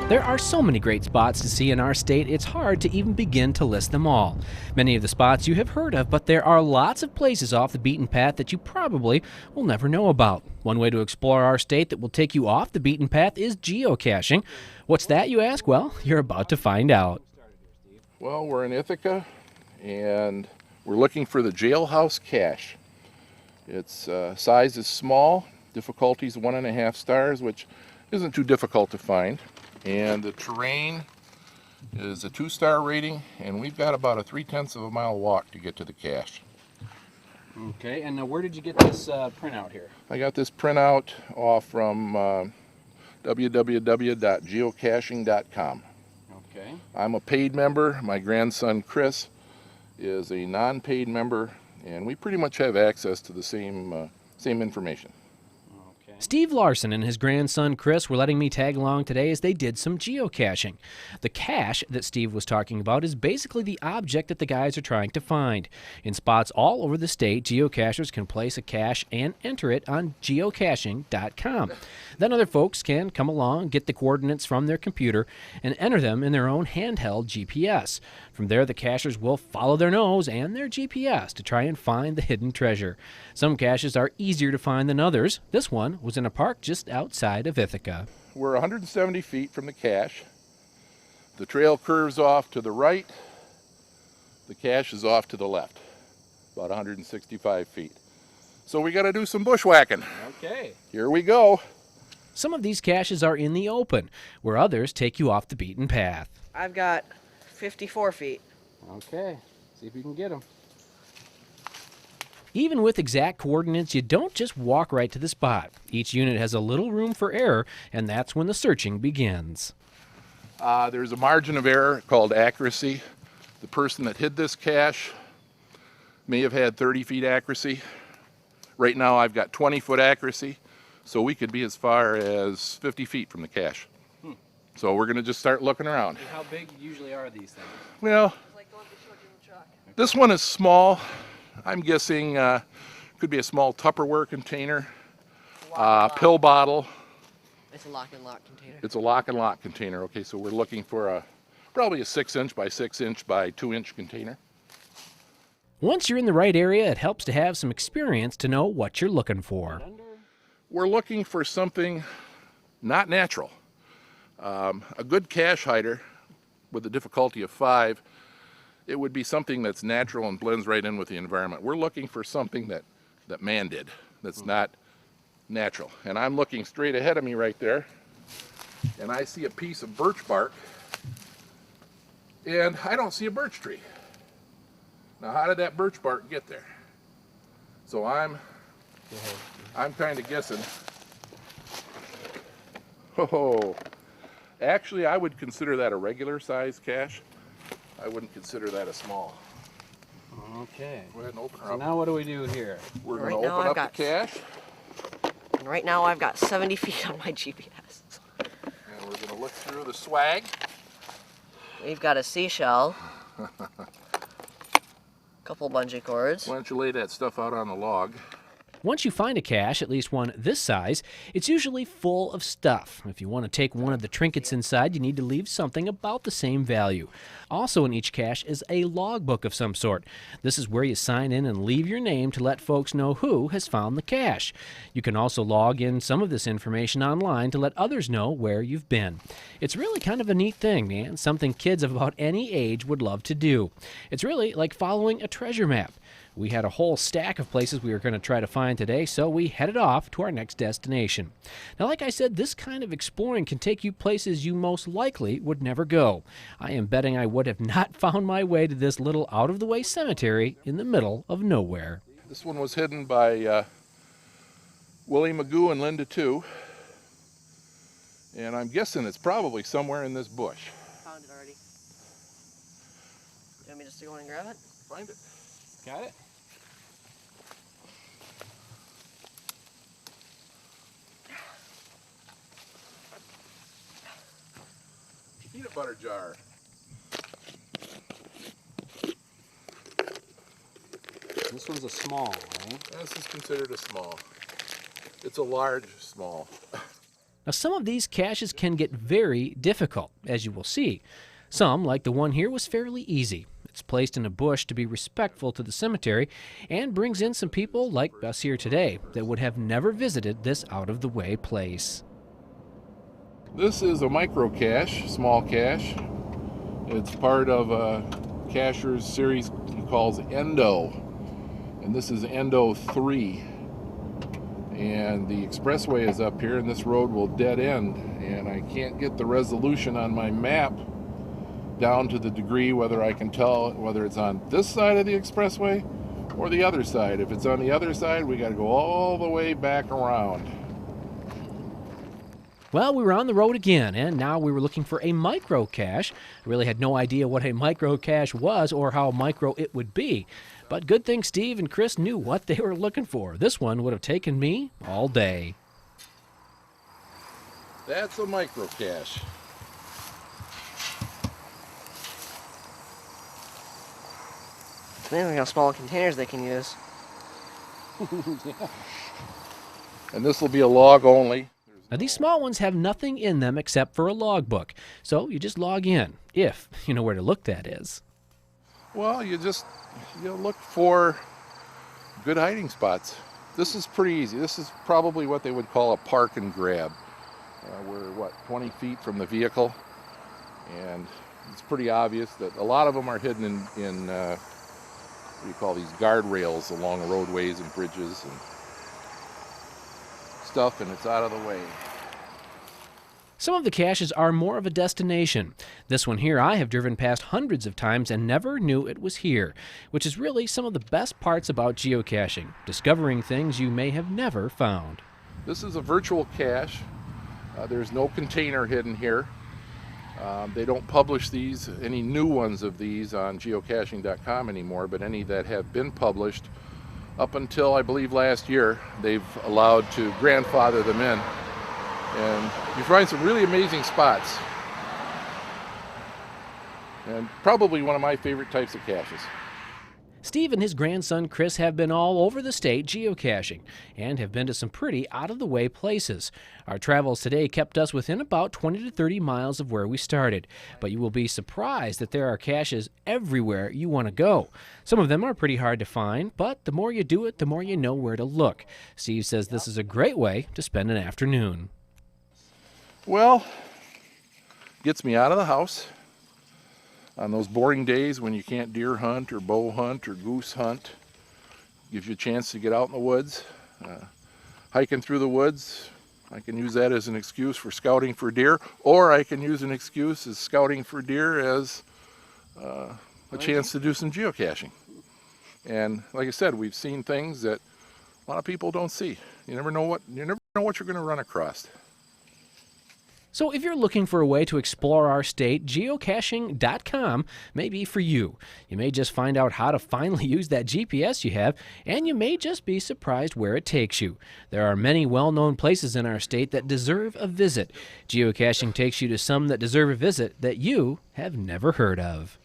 There are so many great spots to see in our state, it's hard to even begin to list them all. Many of the spots you have heard of, but there are lots of places off the beaten path that you probably will never know about. One way to explore our state that will take you off the beaten path is geocaching. What's that, you ask? Well, you're about to find out. Well, we're in Ithaca, and we're looking for the jailhouse cache. Its size is small, difficulty is 1.5 stars, which isn't too difficult to find. And the terrain is a 2-star rating, and we've got about a 3/10 of a mile walk to get to the cache. Okay, and now where did you get this printout here? I got this printout off from www.geocaching.com. Okay. I'm a paid member. My grandson Chris is a non-paid member, and we pretty much have access to the same information. Steve Larson and his grandson Chris were letting me tag along today as they did some geocaching. The cache that Steve was talking about is basically the object that the guys are trying to find. In spots all over the state, geocachers can place a cache and enter it on geocaching.com. Then other folks can come along, get the coordinates from their computer, and enter them in their own handheld GPS. From there, the cachers will follow their nose and their GPS to try and find the hidden treasure. Some caches are easier to find than others. This one was in a park just outside of Ithaca. We're 170 feet from the cache. The trail curves off to the right. The cache is off to the left, about 165 feet. So we got to do some bushwhacking. Okay. Here we go. Some of these caches are in the open, where others take you off the beaten path. I've got 54 feet. Okay, see if you can get them. Even with exact coordinates, you don't just walk right to the spot. Each unit has a little room for error, and that's when the searching begins. There's a margin of error called accuracy. The person that hid this cache may have had 30 feet accuracy. Right now I've got 20-foot accuracy, so we could be as far as 50 feet from the cache. So we're going to just start looking around. And how big usually are these things? Well, this one is small. I'm guessing could be a small Tupperware container, pill bottle. It's a lock and lock container. It's a lock and lock container. Okay, so we're looking for probably a 6-inch by 6-inch by 2-inch container. Once you're in the right area, it helps to have some experience to know what you're looking for. We're looking for something not natural. A good cache hider with a difficulty of 5, it would be something that's natural and blends right in with the environment. We're looking for something that man did, that's not natural. And I'm looking straight ahead of me right there, and I see a piece of birch bark, and I don't see a birch tree. Now, how did that birch bark get there? So I'm kind of guessing. Oh, actually, I would consider that a regular size cache. I wouldn't consider that a small. Okay. Go ahead and open her So up. now what do we do here? We're going to open up the cache, And right now I've got 70 feet on my GPS. and we're going to look through the swag. We've got a seashell. Couple bungee cords. Why don't you lay that stuff out on the log? Once you find a cache, at least one this size, it's usually full of stuff. If you want to take one of the trinkets inside, you need to leave something about the same value. Also in each cache is a logbook of some sort. This is where you sign in and leave your name to let folks know who has found the cache. You can also log in some of this information online to let others know where you've been. It's really kind of a neat thing, man, something kids of about any age would love to do. It's really like following a treasure map. We had a whole stack of places we were going to try to find today, so we headed off to our next destination. Now, like I said, this kind of exploring can take you places you most likely would never go. I am betting I would have not found my way to this little out-of-the-way cemetery in the middle of nowhere. This one was hidden by Willie Magoo and Linda too. And I'm guessing it's probably somewhere in this bush. Found it already. You want me just to go and grab it? Find it. Got it? Peanut butter jar. This one's a small, right? This is considered a small. It's a large small. Now, some of these caches can get very difficult, as you will see. Some, like the one here, was fairly easy. It's placed in a bush to be respectful to the cemetery and brings in some people like us here today that would have never visited this out-of-the-way place. This is a micro cache, small cache. It's part of a cacher's series he calls Endo, and this is Endo 3. And the expressway is up here, and this road will dead end, and I can't get the resolution on my map down to the degree whether I can tell whether it's on this side of the expressway or the other side. If it's on the other side, we got to go all the way back around. Well, we were on the road again, and now we were looking for a micro cache. I really had no idea what a micro cache was or how micro it would be. But good thing Steve and Chris knew what they were looking for. This one would have taken me all day. That's a micro cache. It's amazing how small containers they can use. And this will be a log only. Now, these small ones have nothing in them except for a logbook. So you just log in, if you know where to look, that is. Well, you look for good hiding spots. This is pretty easy. This is probably what they would call a park and grab. We're, 20 feet from the vehicle? And it's pretty obvious that a lot of them are hidden in what do you call these, guardrails along roadways and bridges and stuff, and it's out of the way. Some of the caches are more of a destination. This one here I have driven past hundreds of times and never knew it was here, which is really some of the best parts about geocaching, discovering things you may have never found. This is a virtual cache. There's no container hidden here. They don't publish any new ones of these on geocaching.com anymore, but any that have been published up until, I believe, last year, they've allowed to grandfather them in. And you find some really amazing spots. And probably one of my favorite types of caches. Steve and his grandson Chris have been all over the state geocaching and have been to some pretty out-of-the-way places. Our travels today kept us within about 20 to 30 miles of where we started, but you will be surprised that there are caches everywhere you want to go. Some of them are pretty hard to find, but the more you do it, the more you know where to look. Steve says this is a great way to spend an afternoon. Well, gets me out of the house. On those boring days when you can't deer hunt or bow hunt or goose hunt, gives you a chance to get out in the woods. Hiking through the woods, I can use that as an excuse for scouting for deer, or I can use an excuse as scouting for deer as a chance to do some geocaching. And like I said, we've seen things that a lot of people don't see. You never know what you're going to run across. So if you're looking for a way to explore our state, geocaching.com may be for you. You may just find out how to finally use that GPS you have, and you may just be surprised where it takes you. There are many well-known places in our state that deserve a visit. Geocaching takes you to some that deserve a visit that you have never heard of.